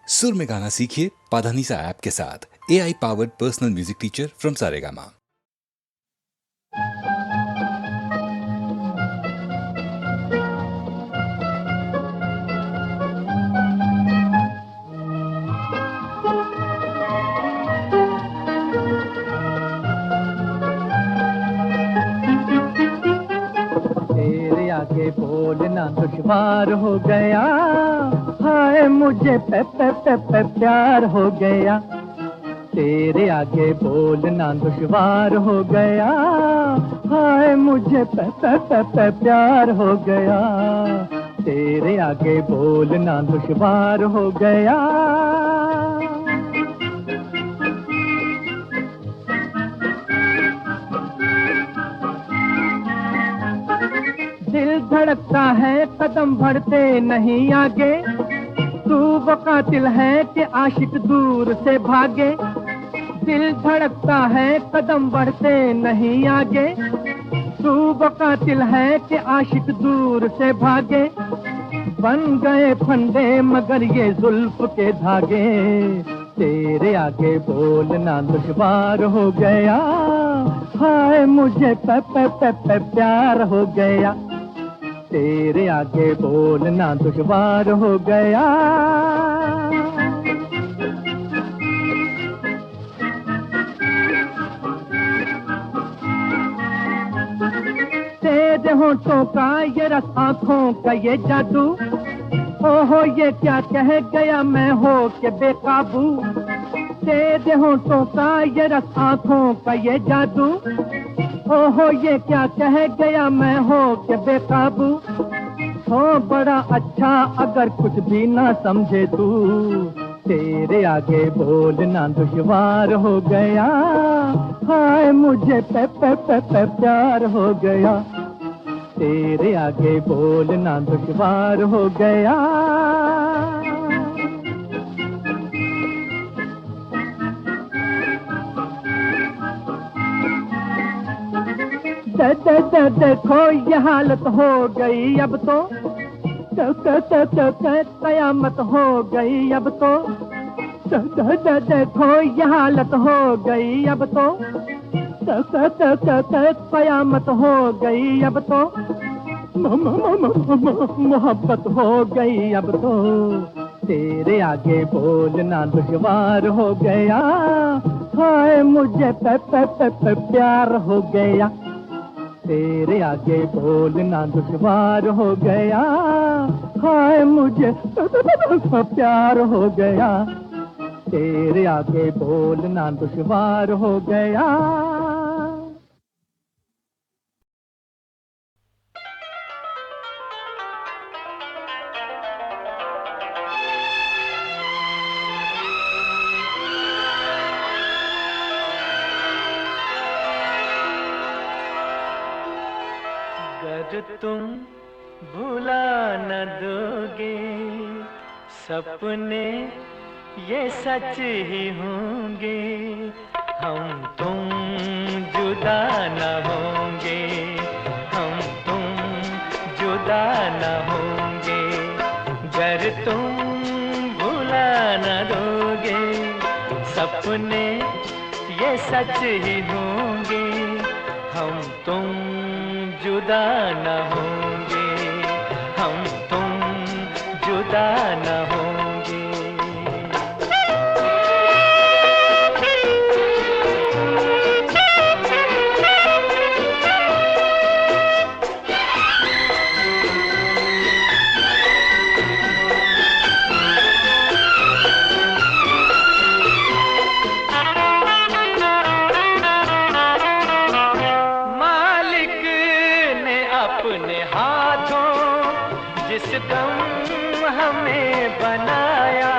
सुर में गाना सीखिए पाधानीसा ऐप के साथ। AI powered personal music teacher from Saregama. तेरे आगे बोलना दुश्वार हो गया, हाय मुझे पे पे पे पे प्यार हो गया। तेरे आगे बोलना दुश्वार हो गया, हाय मुझे पे पे पे पे प्यार हो गया। तेरे आगे बोलना दुश्वार हो गया। दिल धड़कता है कदम बढ़ते नहीं आगे, तू वो कातिल है कि आशिक दूर से भागे। दिल धड़कता है कदम बढ़ते नहीं आगे, तू वो कातिल है कि आशिक दूर से भागे। बन गए फंदे मगर ये जुल्फ के धागे, तेरे आगे बोलना दुश्वार हो गया, हाय मुझे पे पे पे पे प्यार हो गया। तेरे आगे बोलना दुश्वार हो गया। तेरे होठों का ये रस, आंखों का ये जादू, ओहो ये क्या कह गया मैं हो के बेकाबू। तेरे होठों का ये रस, आंखों का ये जादू, ओहो ये क्या कह गया मैं हो के बेकाबू। हो बड़ा अच्छा अगर कुछ भी ना समझे तू, तेरे आगे बोलना दुश्वार हो गया, हाय मुझे पे पे पे पे प्यार हो गया। तेरे आगे बोलना दुश्वार हो गया। देखो ये हालत हो गई अब तो, कयामत हो गई अब तो। देखो ये हालत हो गई अब तो, कयामत हो गई अब तो। मोहब्बत हो गई अब तो, तेरे आगे बोलना दुश्वार हो गया, हाय मुझे पे पे पे पे प्यार हो गया। तेरे आगे बोलना दुश्वार हो गया, हाय मुझे प्यार हो गया। तेरे आगे बोलना दुश्वार हो गया। अगर तुम भुला न दोगे, सपने ये सच ही होंगे। हम तुम जुदा न होंगे, हम तुम जुदा न होंगे। अगर तुम भुला न दोगे, सपने ये सच ही होंगे। हम तुम जुदा न होंगे, हम तुम जुदा न होंगे। जिस गम हमें बनाया,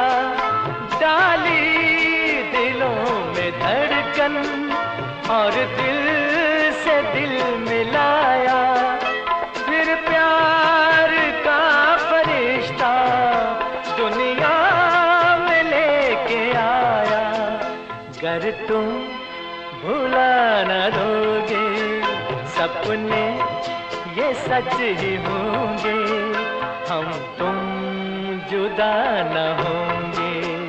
डाली दिलों में धड़कन और दिल से दिल मिलाया। फिर प्यार का फरिश्ता दुनिया में लेके आया। गर तुम भुला न दोगे, सपने ये सच ही होंगे। हम तुम जुदा न होंगे।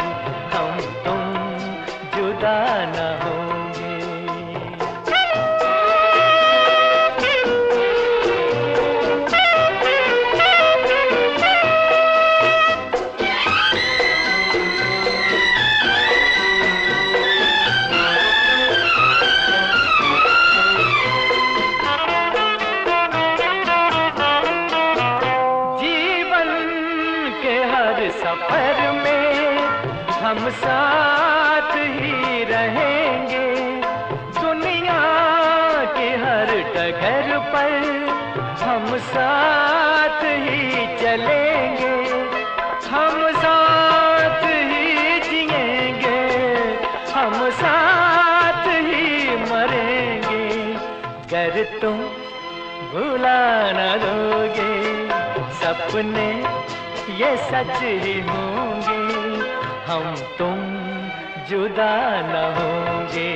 हम साथ ही रहेंगे, दुनिया की हर डगर पर हम साथ ही चलेंगे, हम साथ ही जिएंगे, हम साथ ही मरेंगे। गर तुम भुला न दोगे, सपने ये सच ही होंगे, हम तुम जुदा न होंगे,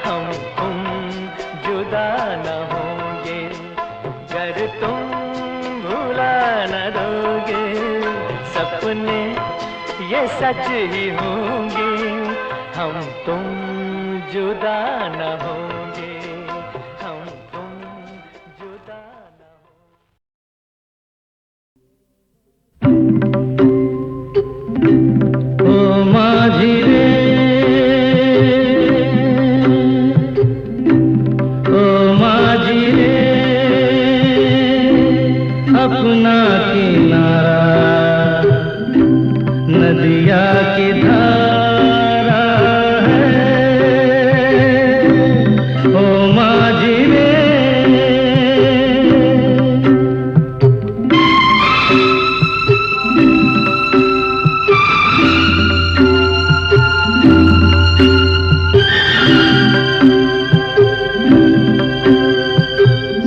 हम तुम जुदा न होंगे। गर तुम भुला न दोगे, सपने ये सच ही होंगे, हम तुम जुदा न होंगे, हम तुम जुदा न होंगे। ओ माझी रे, ओ माझी रे, अपना किनारा नदिया की धारा है। ओ माझी रे,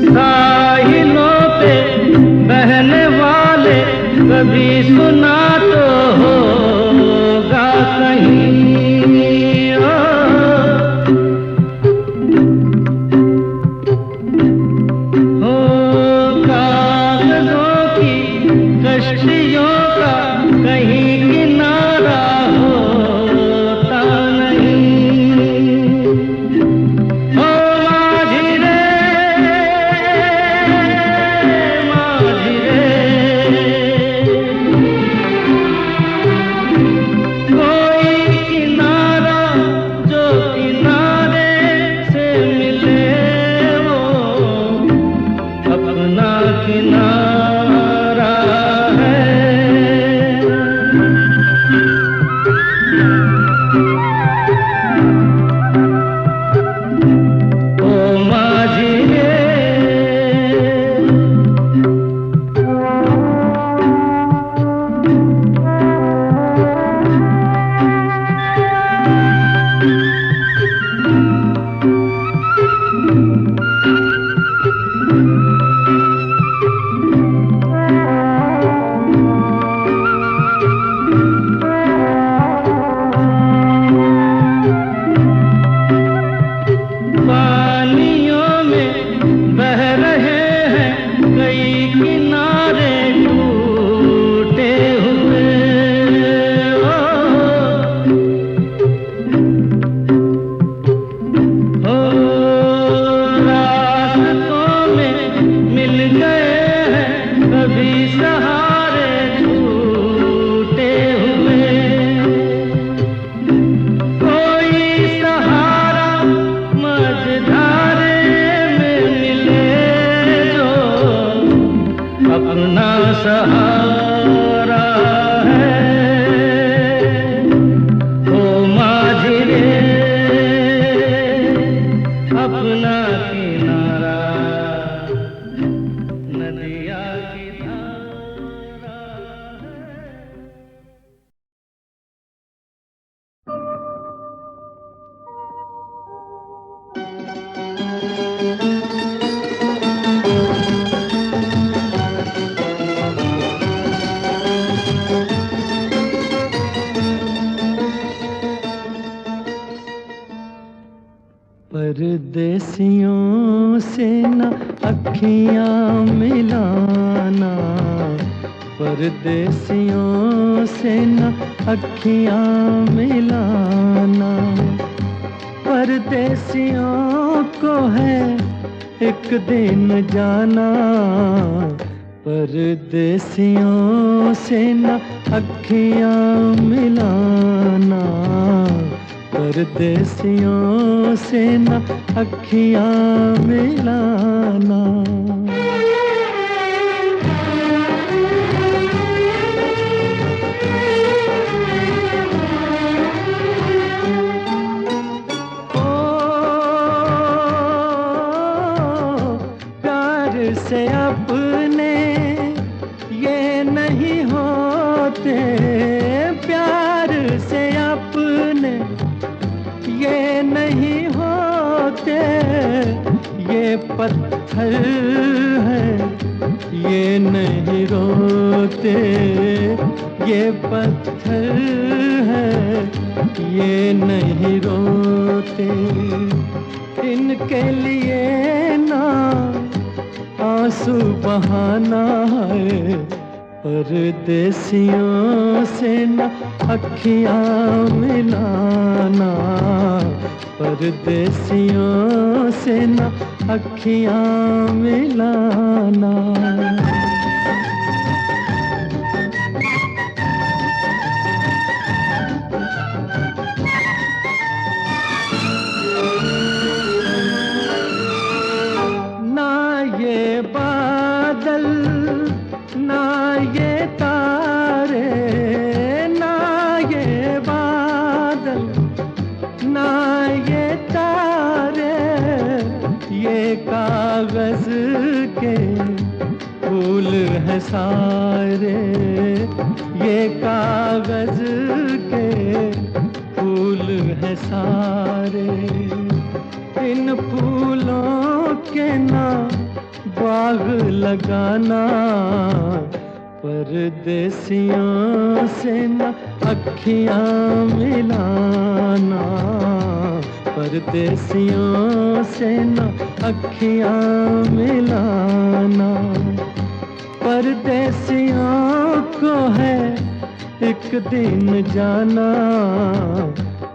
साहिलों पे बहने वाले कभी सुना तो होगा कहीं, हो कागजों की कश्तियों का कहीं किनारा होता नहीं। ओ माझी रे, माझी रे, कोई किनारा जो किनारे से मिले, वो अपना किनारा है। ओ माझी रे, पानियों में बह रहे हैं कई किनारे टूटे हुए, हो रास्तों में मिल गए हैं कभी सहारे छूटे हुए। कोई सहारा मझधारे में मिले, जो अपना सहारा है। ओ माझी रे, अपना किनारा नदिया की धारा है। परदेसियों से न अखियां मिलाना, परदेसियों से न अखियां मिलाना, परदेसियों को है एक दिन जाना, परदेसियों से न अखियां मिलाना, परदेसियों से न अखियां मिलाना। पत्थर हैं ये नहीं रोते, ये पत्थर हैं ये नहीं रोते। इनके लिए ना आंसू बहाना है, परदेसियों से न अखियां मिलाना, परदेसियों से न अखियां मिलाना। ना ये बादल ना ये तारे, ना ये बादल ना ये तारे, ये कागज के फूल हैं सारे, ये कागज के फूल हैं सारे। इन फूलों के ना बाग लगाना, परदेसियों से न अखियां मिलाना, परदेसियों से न अखियां मिलाना। परदेसियों को है एक दिन जाना,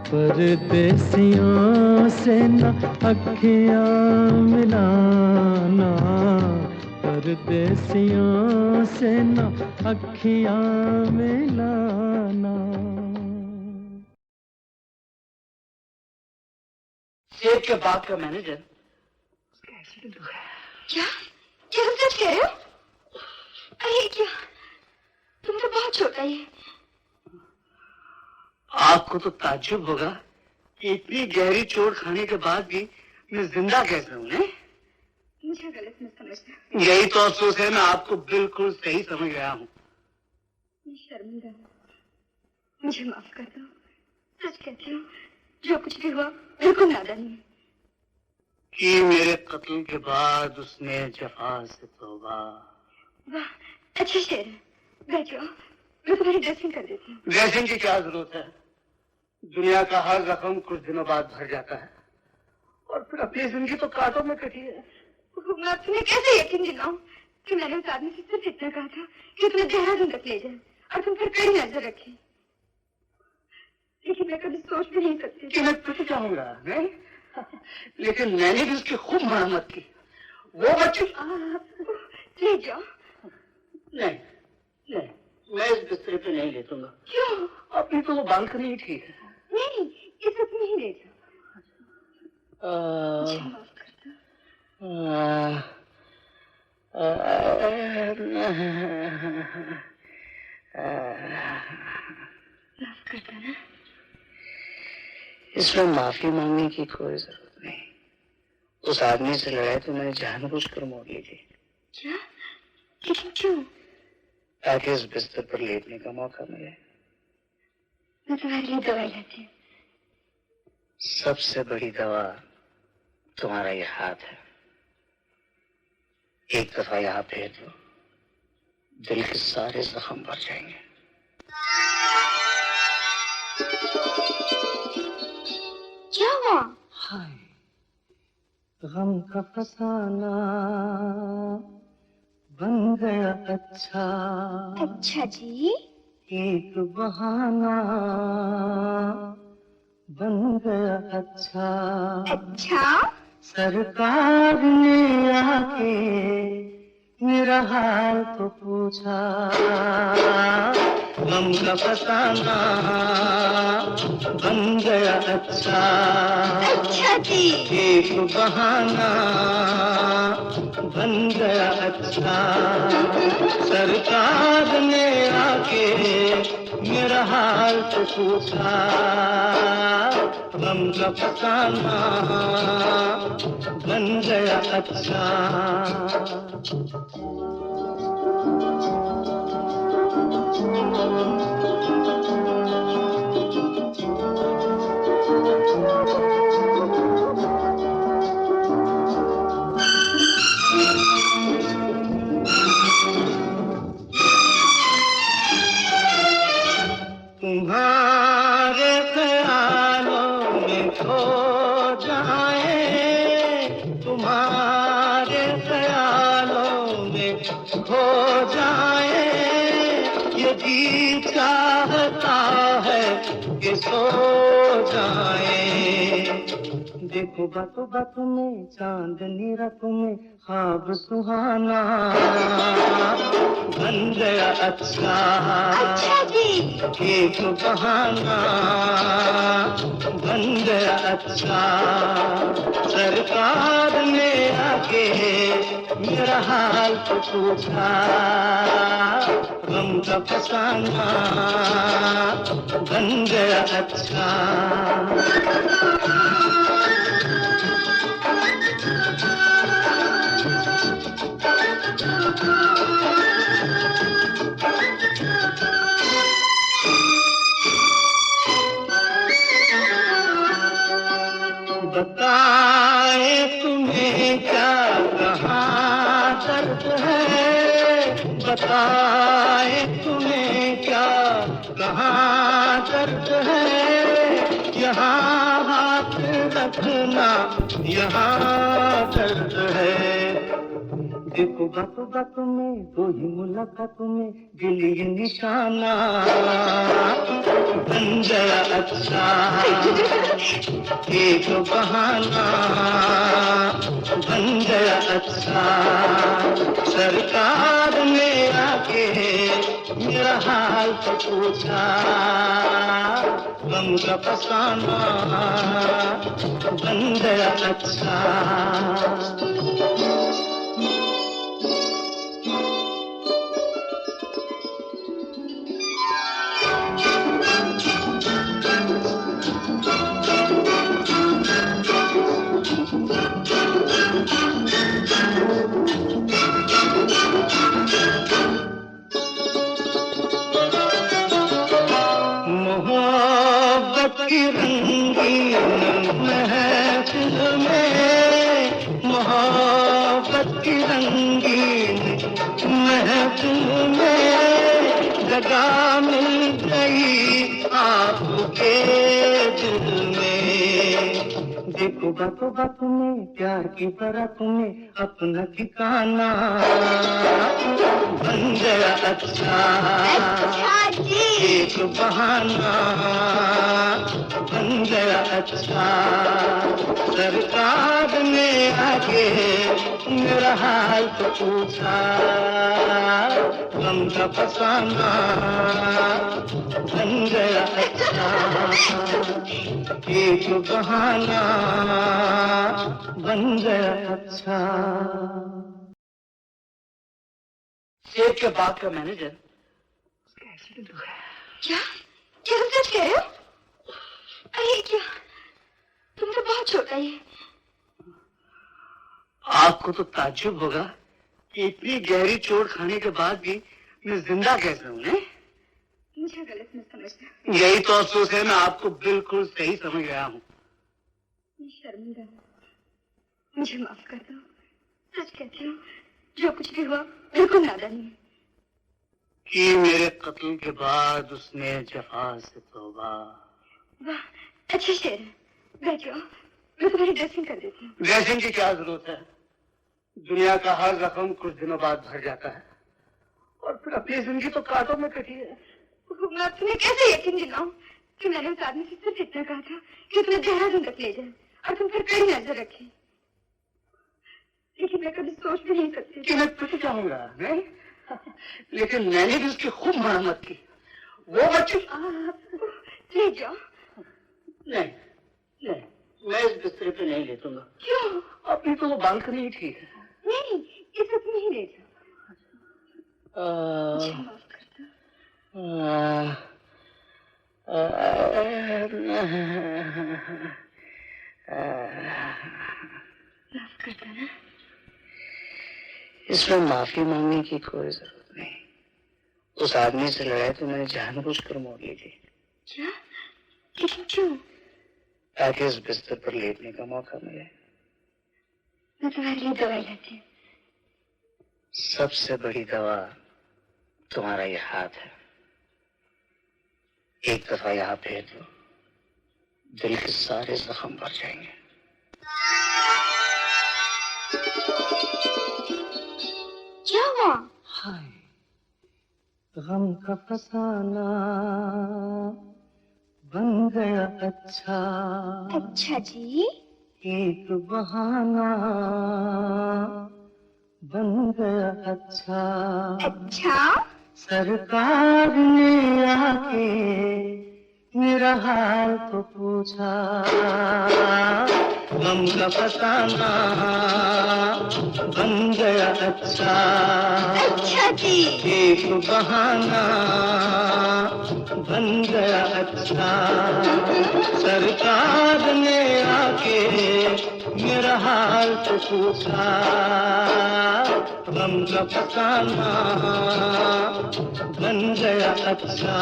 परदेसियों से न अखियां मिलाना, परदेसियों से न अखियां मिलाना। सेब के बाग का मैनेजर उसका एक्सीडेंट हुआ है। क्या क्या तुम सच कह रहे हो? अरे क्या, तुम तो बहुत छोटा है। आपको तो ताज्जुब होगा कि इतनी गहरी चोट खाने के बाद भी मैं जिंदा कैसे हूँ? मुझे गलत मत समझना। यही तो अफसोस है, मैं आपको बिल्कुल सही समझ गया हूँ। मैं शर्मिंदा हूँ, मुझे माफ कर दो। सच कहती हूँ, जो कुछ भी हुआ बिल्कुल नादानी है। कि मेरे कत्ल के बाद उसने जफा से तौबा। वाह, अच्छा शेर है। बैठ जाओ, मैं तुम्हारी ड्रेसिंग कर देती हूँ। ड्रेसिंग की क्या जरूरत है? दुनिया का हर जख्म कुछ दिनों बाद भर जाता है, और फिर अपनी जिंदगी तो कांटों में कटी है। मैं तुम्हें कैसे यकीन दिलाऊं कि मैंने उस आदमी से सिर्फ इतना कहा था कि तुम्हें देहरादून तक ले जाए और तुम पर कड़ी नजर रखे, लेकिन मैं कभी सोच भी नहीं सकती कि मैं तुझे चाहूंगा, नहीं? लेकिन मैंने भी उसकी खूब मरम्मत की। वो बच्ची ले जाओ। नहीं नहीं, मैं इस बिस्तर पे नहीं लेटूंगा। क्यों? अपनी तो वो बालकनी ही ठीक है। नहीं, इस वक्त नहीं ले जाओ। मुझे माफ कर दो। माफ कर दो ना। इसमें माफी मांगने की कोई जरूरत नहीं। उस आदमी से लड़ाई तो मैंने जानबूझकर मोड़ ली थी। क्या? लेकिन क्यों? ताकि इस बिस्तर पर लेटने का मौका मिले। मैं तुम्हारे लिए दवाई लाती हूँ। सबसे बड़ी दवा तुम्हारा ये हाथ है। एक दफा यहाँ फेर दो, दिल के सारे जख्म भर जाएंगे। क्या हुआ? हाय गम का फसाना बन गया अच्छा, अच्छा जी। एक बहाना बन गया अच्छा। अच्छा? सरकार ने आके मेरा हाल तो पूछा, गम का फसाना बन गया अच्छा। अच्छा जी। एक बहाना बन गया अच्छा। सरकार ने आके मेरा हाल तो पूछा, गम का फसाना बन गया अच्छा। जाए, तुम्हारे ख्यालों में खो जाए, ये जी चाहता है कि सो जाए। देखो बातों बातों में चांदनी रातों में ख्वाब सुहाना बन गया अच्छा। अच्छा जी। एक बहाना बन गया अच्छा। सरकार ने आके मेरा हाल तो पूछा, गम का फसाना बन गया अच्छा। बताए तुम्हें क्या कहाँ दर्द है, बताए तुम्हें क्या कहाँ दर्द है, यहाँ हाथ रखना यहाँ दर्द है। देखो बातों बातों में दो ही मुलाकातों में दिल ये निशाना बन गया अच्छा। एक बहाना बन गया अच्छा। सरकार ने आके मेरा हाल तो पूछा, गम का फसाना बन गया अच्छा। मोहब्बत की रंगीन महफिल में, मोहब्बत की रंगीन महफिल में जगह मिल गई आपके दिल में। देखो बातों बातों में प्यार की बातों में अपना ठिकाना बन गया अच्छा। अच्छा जी। एक बहाना बन गया अच्छा। सरकार ने आके मेरा हाल तो पूछा, गम का फसाना बन गया अच्छा। एक बहाना बन गया अच्छा। सेठ के बाप का मैनेजर उसका एक्सीडेंट हो गया। क्या क्या तुम सच कह रहे हो? अरे क्या, तुम तो बहुत छोटा ही है। आपको तो ताज्जुब होगा कि इतनी गहरी चोट खाने के बाद भी मैं जिंदा कैसे हूँ? मुझे गलत मत समझना। यही तो अफसोस है, मैं आपको बिल्कुल सही समझ गया हूँ। मैं शर्मिंदा हूँ, मुझे माफ कर दो। सच कहती हूँ, जो कुछ भी हुआ बिल्कुल नादानी है। कि मेरे कत्ल के बाद उसने जफा से तौबा। वाह, अच्छा शेर है। बैठ जाओ, मैं तुम्हारी ड्रेसिंग कर देती हूँ। ड्रेसिंग की क्या जरूरत है? दुनिया का हर जख्म कुछ दिनों बाद भर जाता है, और फिर अपनी जिंदगी तो कांटों में कटी है। मैं तुम्हें कैसे यकीन दिलाऊं कि मैंने उस आदमी से सिर्फ इतना कहा था कि तुम्हें देहरादून तक ले जाए और तुम पर कड़ी नजर रखी, लेकिन मैं कभी सोच भी नहीं सकती कि मैं पिट जाऊंगा, नहीं? लेकिन मैंने भी उसकी खूब मरम्मत की। वो बच्ची ले जाओ। नहीं नहीं, मैं इस बिस्तर पे नहीं लेटूंगा। क्यों? अपनी तो वो बालकनी ही ठीक है। नहीं, इस वक्त नहीं ले जाओ। मुझे माफ कर दो। माफ कर दो ना। इसमें माफी मांगने की कोई जरूरत नहीं। उस आदमी से लड़ाई तो मैंने जानबूझकर मोड़ ली थी। क्या? लेकिन क्यों? ताकि इस बिस्तर पर लेटने का मौका मिले। मैं तुम्हारे लिए दवाई लाती हूँ। सबसे बड़ी दवा तुम्हारा ये हाथ है। एक दफा यहाँ फेर दो, दिल के सारे जख्म भर जाएंगे। क्या हुआ? हाय, गम का फसाना बन गया अच्छा। अच्छा जी। एक बहाना बन गया अच्छा। अच्छा? सरकार ने आके मेरा हाल तो पूछा, गम का फसाना बन गया अच्छा। अच्छा जी। एक बहाना बन गया अच्छा। सरकार ने आके मेरा हाल तो पूछा, गम का फसाना बन गया अच्छा।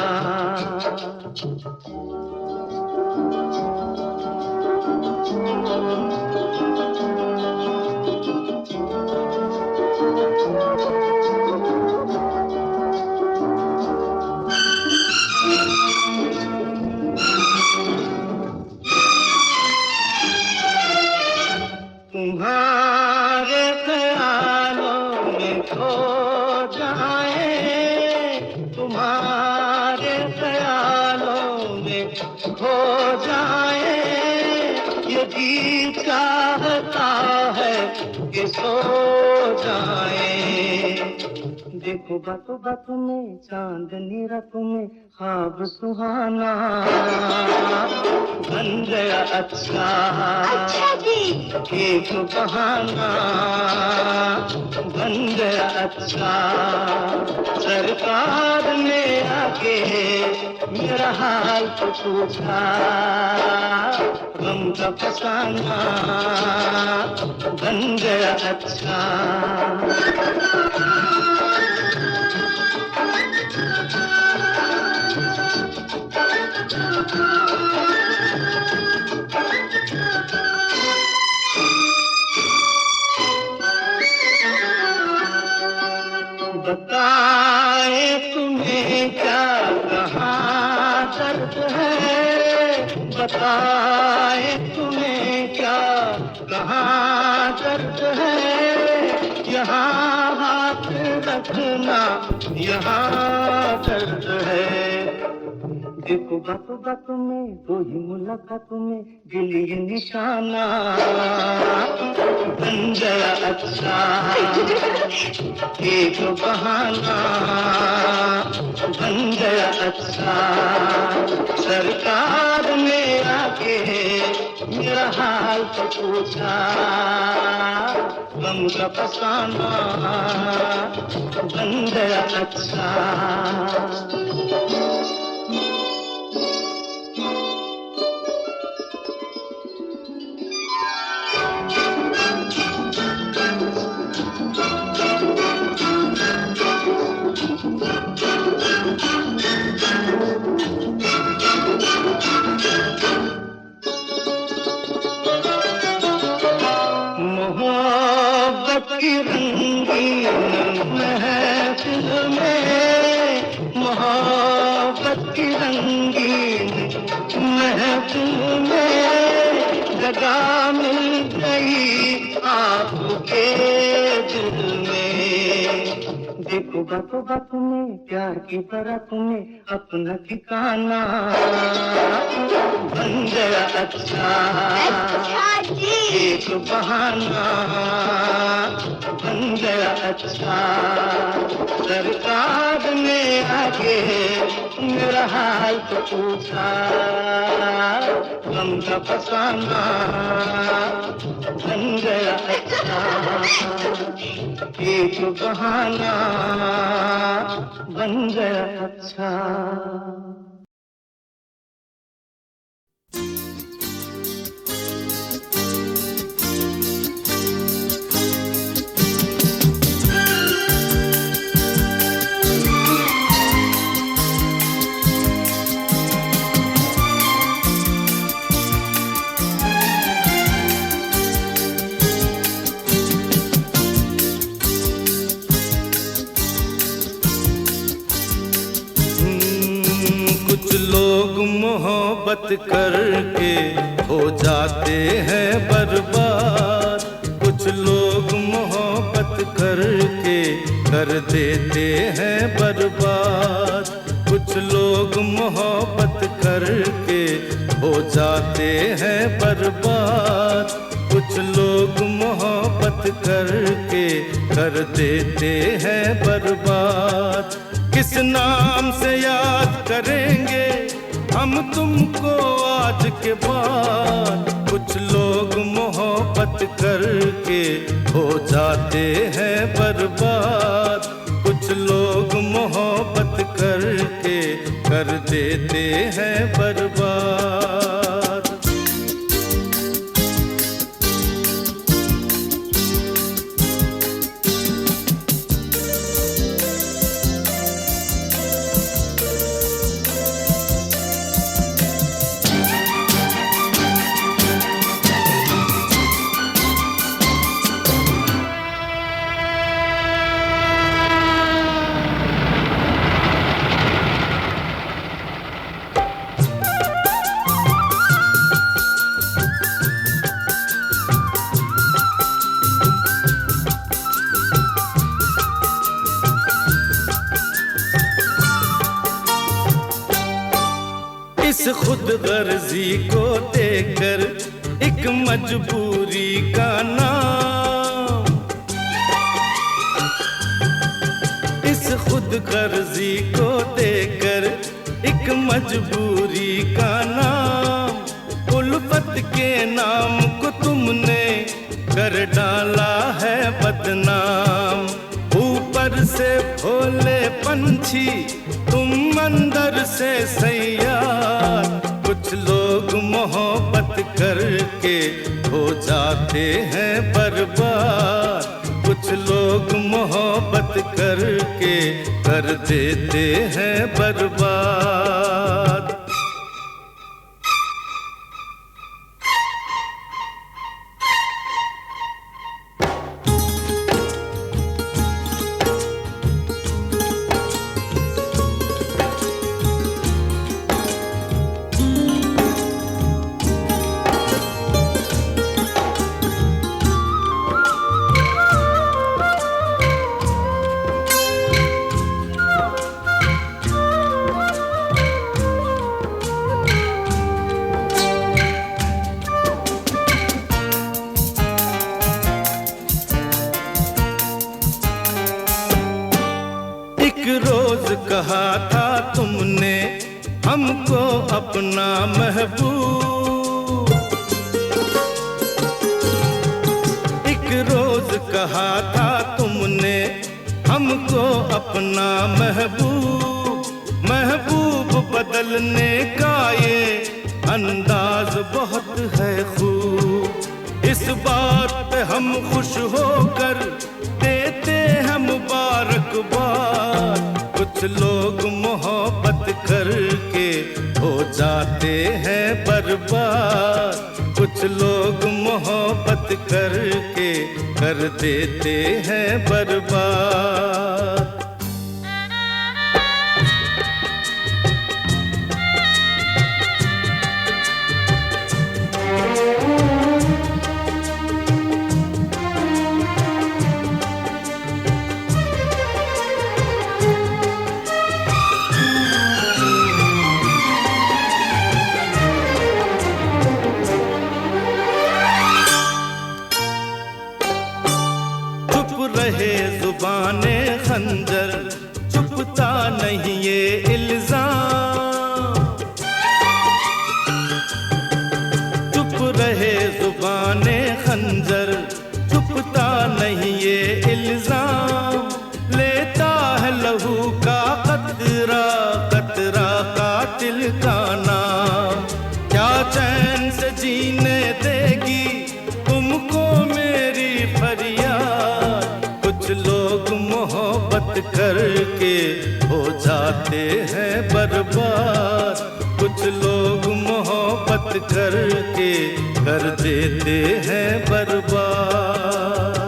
तुम्हारे ख्यालों में खो जाए, तुम्हारे ख्यालों में खो जाए, ये जी चाहता है कि सो जाए। देखो बातों बातों में चांदनी रातों में ख्वाब सुहाना बन गया अच्छा। अच्छा जी। एक बहाना बन गया अच्छा। सरकार ने आके मेरा हाल तो पूछा, गम का फसाना बन गया अच्छा। बताए तुम्हें क्या कहाँ दर्द है, बताए तुम्हें क्या कहाँ दर्द है, यहाँ हाथ रखना यहाँ दर्द है। देखो बातों बातों में दो ही मुलाकातों में दिल ये निशाना बन गया अच्छा। एक बहाना बन गया अच्छा। सरकार ने आके मेरा हाल तो पूछा, गम का फसाना बन गया अच्छा। मोहब्बत की रंगीन महफिल में, मोहब्बत की रंगीन महफिल में जगह मिल गई आपके दिल में। देखो बातों बातों में प्यार की बारातों में अपना ठिकाना बन गया अच्छा। अच्छा जी। एक बहाना बन गया अच्छा। सरकार ने आके मेरा हाल तो पूछा, गम का फसाना बन गया अच्छा। एक बहाना बन गया अच्छा। मोहब्बत करके हो जाते हैं बर्बाद। कुछ लोग मोहब्बत करके कर देते हैं बर्बाद। कुछ लोग मोहब्बत करके हो जाते हैं बर्बाद। कुछ लोग मोहब्बत करके कर देते हैं बर्बाद। किस नाम से याद करेंगे हम तुमको आज के बाद। कुछ लोग मोहब्बत करके हो जाते हैं बर्बाद। कुछ लोग मोहब्बत करके कर देते हैं बर्बाद। इस खुद गर्जी को देकर एक मजबूरी का नाम। इस खुद गर्जी को देकर एक मजबूरी का नाम। उल्फत के नाम को तुमने कर डाला है बदनाम। ऊपर से भोले पंछी तुम अंदर से सैयार। कुछ लोग मोहब्बत करके हो जाते हैं बर्बाद। कुछ लोग मोहब्बत करके कर देते हैं बर्बाद। कहा था तुमने हमको अपना महबूब। एक रोज कहा था तुमने हमको अपना महबूब। महबूब बदलने का ये अंदाज बहुत है खूब। इस बात पे हम खुश होकर देते हैं मुबारकबाद। कुछ लोग मोहब्बत करके हो जाते हैं बर्बाद। कुछ लोग मोहब्बत करके कर देते हैं बर्बाद। रहे जुबाने खंजर, चुपता नहीं ये इल्जाम। चुप रहे जुबाने खंजर, चुपता नहीं ये इल्जाम। लेता है लहू का कतरा कतरा कातिल का नाम। क्या चैन से जीने देगी तुमको मेरी फरियाद। कुछ लोग मोहब्बत करके हो जाते हैं बर्बाद। कुछ लोग मोहब्बत करके कर देते हैं बर्बाद।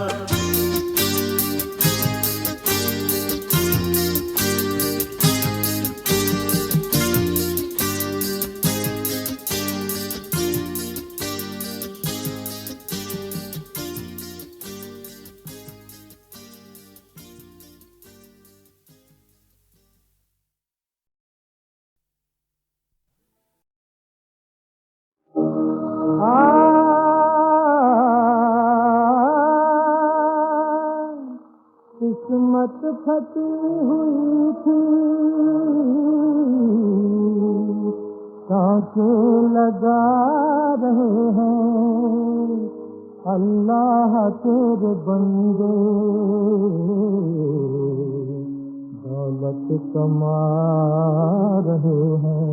किस्मत फटी हुई थी, कांटे लगा रहे हैं अल्लाह तेरे बंदे, दौलत कमा रहे हैं।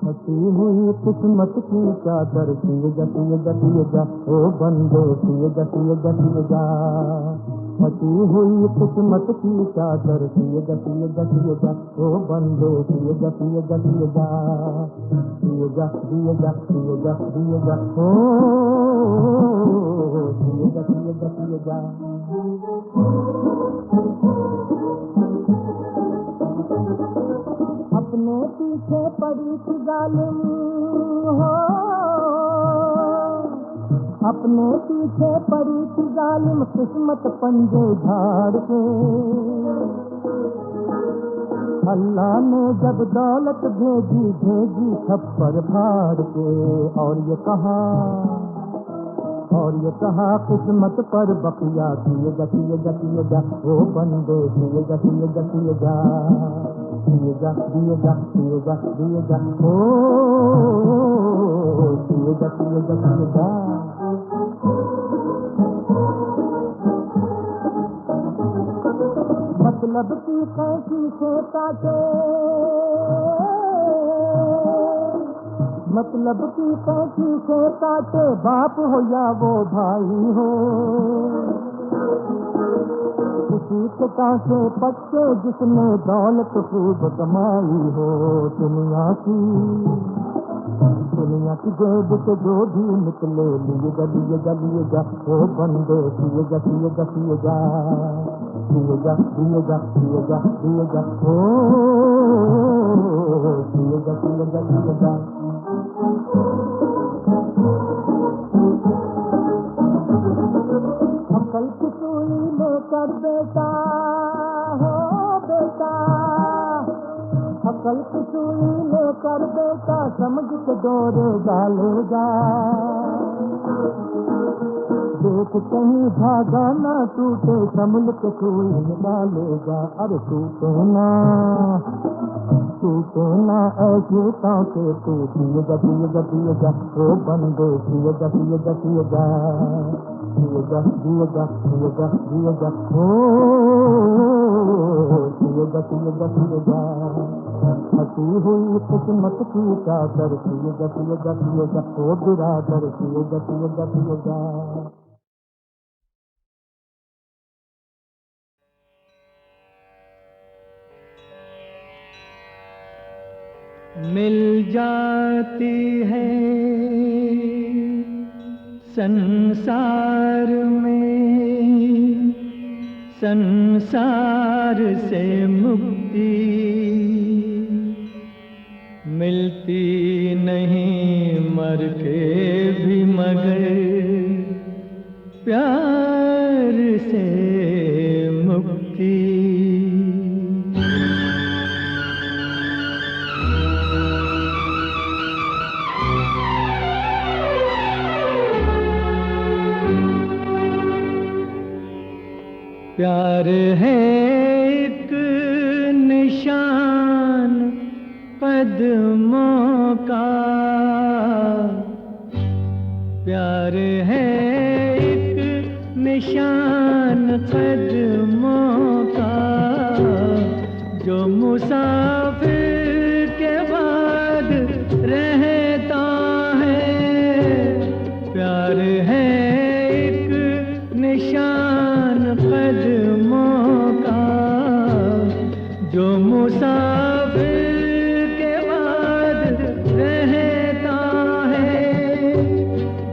फटी हुई किस्मत की चादर सिए जा ओ बंदे सिए जा। फटी हुई किस्मत की चादर सिए जा ओ बंदे सिए जा ओ सिए जा। अपने पीछे पड़ी थी जालिम हो, अपने पीछे पड़ी थी जालिम किस्मत पंजे झाड़ के। अल्लाह ने जब दौलत भेजी छप्पर फाड़ के, और ये कहा किस्मत पर बकिया सिए जा ओ बंदे सिए जा ओ सिए जा मतलब की कैसी से काटे, मतलब की कैसी से काटे, बाप हो या वो भाई हो। किसी के कांटे पक्के जिसने दौलत खूब कमाई हो। दुनिया की जेब से जो भी निकले लिए जा ओ बंदे सिए जा ओ सिए जा अकल की सुई लेकर बेटा हो बेटा, अकल की सुई लेकर बेटा समझ के डोरे डालेगा। देख कहीं धागा ना टूटे संभल के सुई निकालेगा। अरे टूटे ना ऐसे कांटे तू सिए जा ओ बंदे सिए जा फटी हुई किस्मत की चादर सिए जा ओ बिरादर सिए जा। मिल जाती है संसार में संसार से मुक्ति, मिलती नहीं मर के भी मगर प्यार से मुक्ति। प्यार है एक निशान कदमों का, प्यार है एक निशान कदमों का, जो मुसाफिर के बाद रहता है। प्यार है एक निशान कदमों का, जो मुसाफिर के बाद रहता है।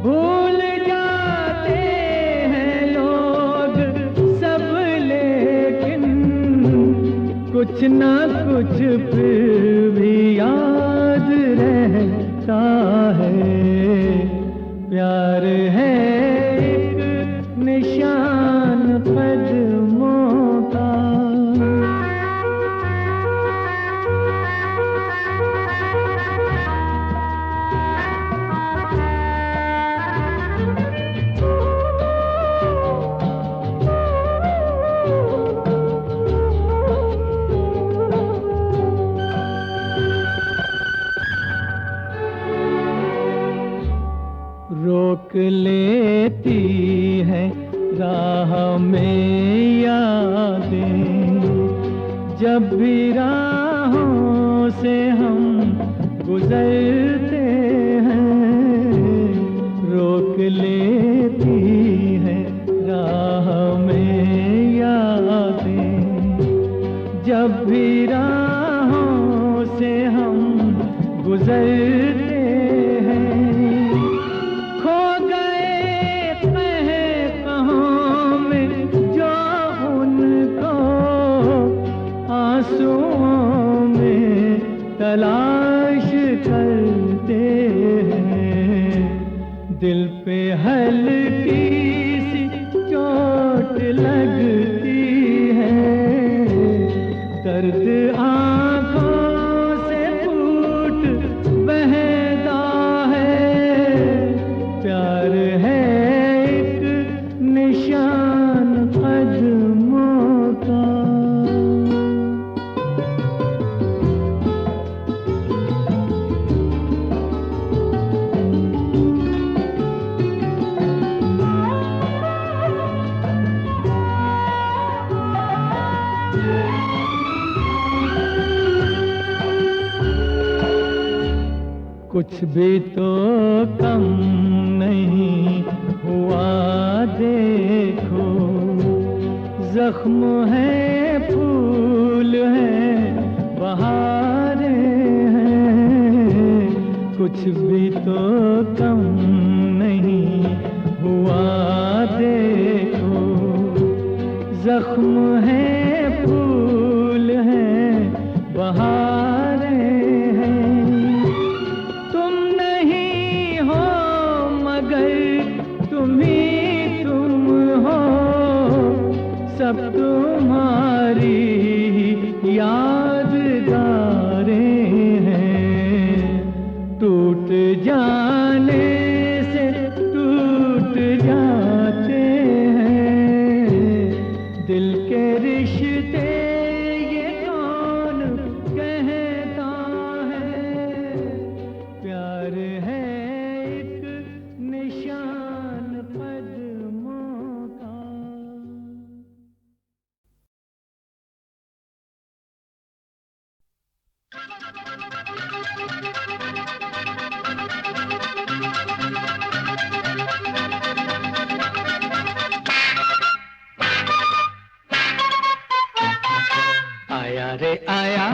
भूल जाते हैं लोग सब लेकिन कुछ ना कुछ फिर भी याद रहता है। प्यार है एक निशान कदमों का। रोक लेती है राह में यादें, जब भी राहों से हम गुजरते हैं। रोक लेती है राह में यादें, जब भी राहों से हम गुजरते हैं। खो गए कहाँ में जो उनको आंसुओं में तलाश करते हैं। दिल पे हल्की सी चोट लगती है, दर्द आंखों से फूट बहता है। प्यार है एक निशान कदमों का। कुछ भी तो कम नहीं हुआ देखो, जख्म है फूल है बहारें हैं। कुछ भी तो कम नहीं हुआ देखो, जख्म है फूल है बहारें हैं। तुम नहीं हो मगर तुम ही तुम हो, सब तुम्हारी यादगारें हैं। टूट जाने से टूट जाते हैं दिल के रिश्ते। ये कौन कहता है प्यार है एक निशान कदमों का। आया रे आया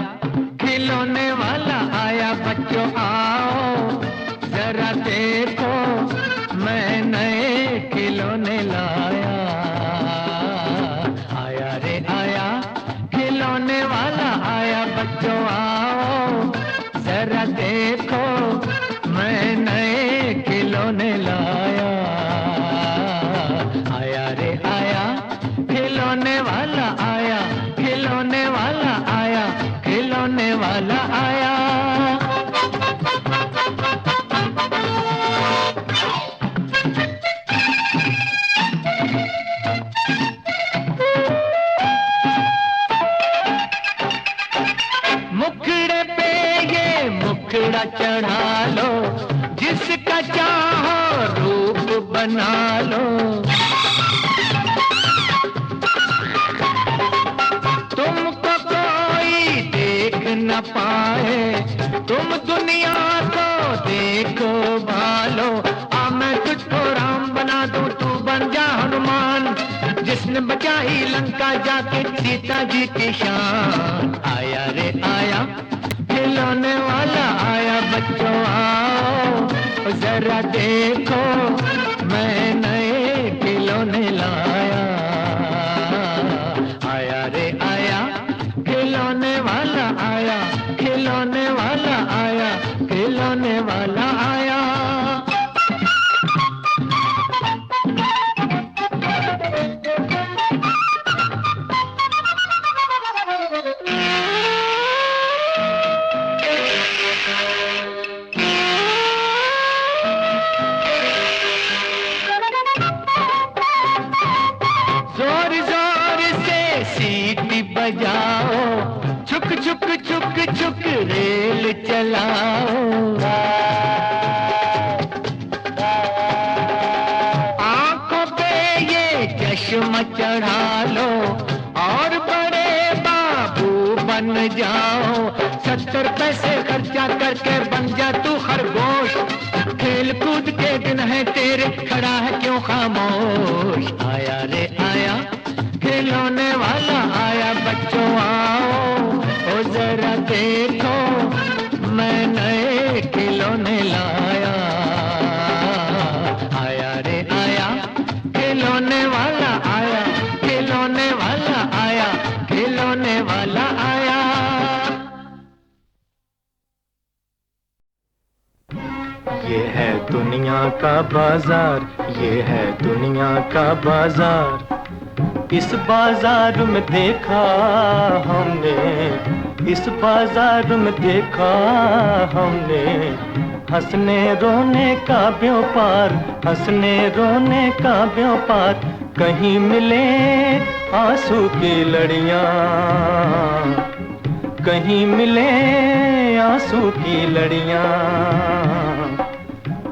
खिलौने वाला आया, बच्चों आओ जरा देखो मैं नए खिलौने लाया। आया रे आया खिलौने वाला आया, बच्चों आओ जरा देखो मैं नए खिलौने लाया। आया रे आया खिलौने वाला आया, खिलौने वाला आया, खिलौने वाला आया। मुखड़े पे ये मुखड़ा चढ़ा लो, जिसका चाहो रूप बना लो। तुमको कोई देख न पाए, तुम दुनिया को देखो भालो। आ मैं तुझको राम बना दूं, तू बन जा हनुमान, जिसने बचाई लंका जाके सीता जी की शान। आया रे आया खिलौने वाला आया, बच्चों आओ जरा देखो मैं नए खिलौने लाया। आया रे आया खिलौने वाला आया, खिलौने वाला आया, खिलौने वाला आया। बजाओ छुक छुक छुक छुक रेल चलाओ। बन जाओ। 70 पैसे खर्चा करके बन जा तू खरगोश। खेल कूद के दिन है तेरे, खड़ा है क्यों खामोश। आया रे आया खिलौने वाला आया, बच्चों आओ ओ जरा देखो मैं नए खिलौने लाया। आया रे आया खिलौने वाला आया, खिलौने वाला आया, खिलौने वाला आया। ये है दुनिया का बाजार, ये है दुनिया का बाजार। इस बाजार में देखा हमने, इस बाजार में देखा हमने हंसने रोने का व्यापार, हंसने रोने का व्यापार। कहीं मिले आंसू की लड़ियां, कहीं मिले आंसू की लड़ियां।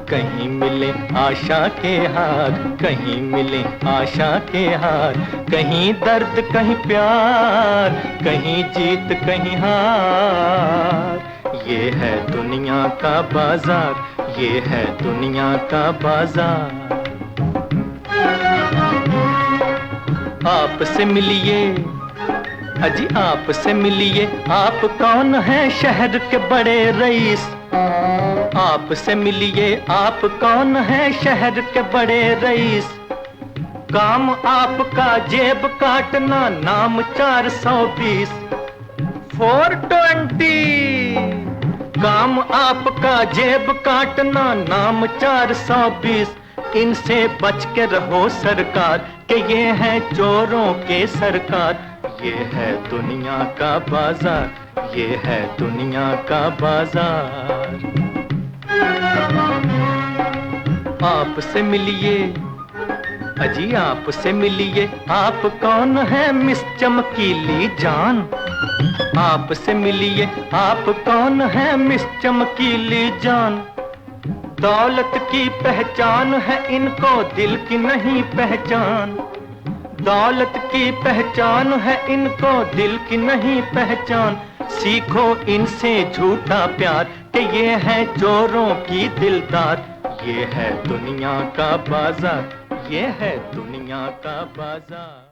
कहीं मिले आशा के हार, कहीं मिले आशा के हार। कहीं दर्द कहीं प्यार, कहीं जीत कहीं हार। ये है दुनिया का बाजार, ये है दुनिया का बाजार। आपसे मिलिए अजी आपसे मिलिए, आप कौन हैं शहर के बड़े रईस। आपसे मिलिए आप कौन हैं शहर के बड़े रईस। काम आपका जेब काटना, नाम 420 420। काम आपका जेब काटना, नाम 420। इनसे बच के रहो सरकार, कि ये है चोरों के सरकार। ये है दुनिया का बाजार, ये है दुनिया का बाजार। आपसे मिलिए अजी आपसे मिलिए, आप कौन है मिस चमकीली जान। आपसे मिलिए आप कौन है मिस चमकीली जान। दौलत की पहचान है इनको, दिल की नहीं पहचान। दौलत की पहचान है इनको, दिल की नहीं पहचान। सीखो इनसे झूठा प्यार, कि ये है चोरों की दिलदार। ये है दुनिया का बाजार, ये है दुनिया का बाजार।